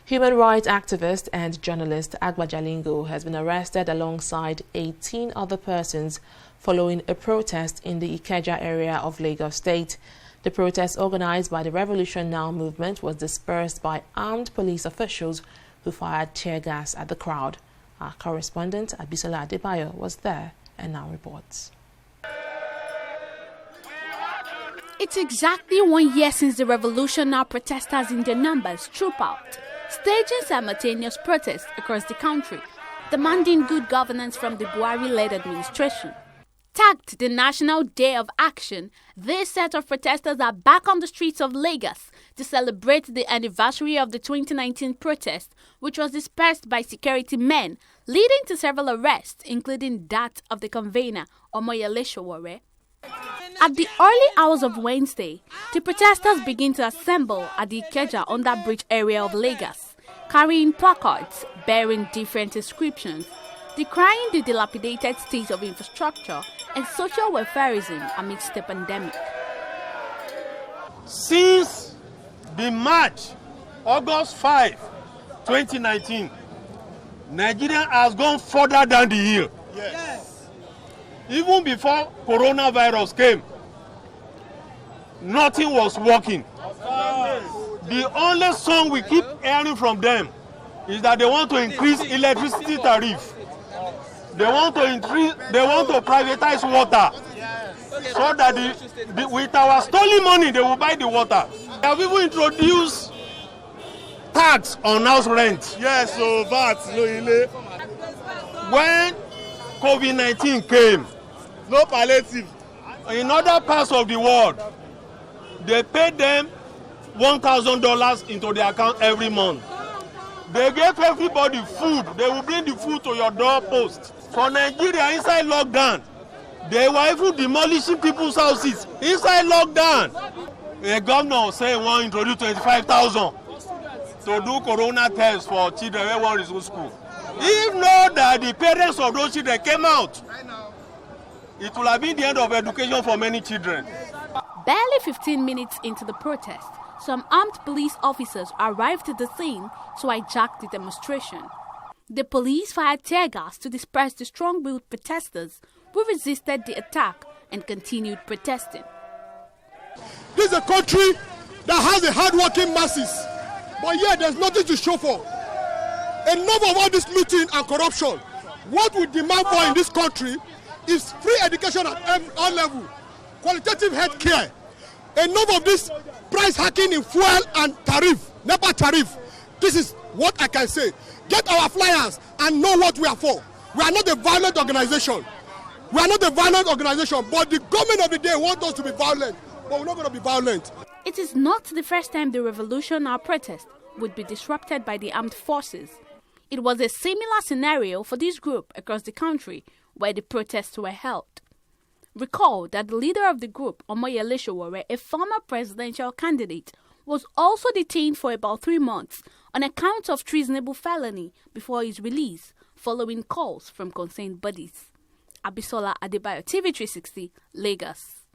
Human rights activist and journalist Agba Jalingo has been arrested alongside 18 other persons following a protest in the Ikeja area of Lagos State. The protest organized by the Revolution Now movement was dispersed by armed police officials who fired tear gas at the crowd. Our correspondent Abisola Adebayo was there and now reports. It's exactly 1 year since the Revolution Now protesters in their numbers troop out, staging simultaneous protests across the country, demanding good governance from the Buhari-led administration. Tagged the National Day of Action, this set of protesters are back on the streets of Lagos to celebrate the anniversary of the 2019 protest, which was dispersed by security men, leading to several arrests, including that of the convener, Omoyele Sowore. At the early hours of Wednesday, the protesters begin to assemble at the Ikeja under-bridge area of Lagos, carrying placards bearing different inscriptions, decrying the dilapidated state of infrastructure and social welfareism amidst the pandemic. Since the March, August 5, 2019, Nigeria has gone further down the hill. Yes. Even before coronavirus came, nothing was working. The only song we keep hearing from them is that they want to increase electricity tariff. They want to privatize water, so that with our stolen money they will buy the water. They have even introduced tax on house rent. Yes, so VAT. When COVID-19 came, no palliative. In other parts of the world, they paid them $1,000 into their account every month. They gave everybody food. They will bring the food to your doorpost. For Nigeria, inside lockdown, they were even demolishing people's houses. Inside lockdown, the governor said he want to introduce 25,000 to do corona tests for children who want to go to school. If not that the parents of those children came out, it will have been the end of education for many children. Barely 15 minutes into the protest, some armed police officers arrived at the scene to hijack the demonstration. The police fired tear gas to disperse the strong-willed protesters who resisted the attack and continued protesting. This is a country that has a hard-working masses, but yet there's nothing to show for. Enough of all this looting and corruption. What we demand for in this country is free education at all levels, qualitative health care. Enough of this price hacking in fuel and tariff, NEPA tariff. This is what I can say. Get our flyers and know what we are for. We are not a violent organization. We are not a violent organization, but the government of the day wants us to be violent, but we're not going to be violent. It is not the first time the Revolution or protest would be disrupted by the armed forces. It was a similar scenario for this group across the country where the protests were held. Recall that the leader of the group, Omoyele Sowore, a former presidential candidate, was also detained for about 3 months on account of treasonable felony before his release, following calls from concerned bodies. Abisola Adebayo, TV360, Lagos.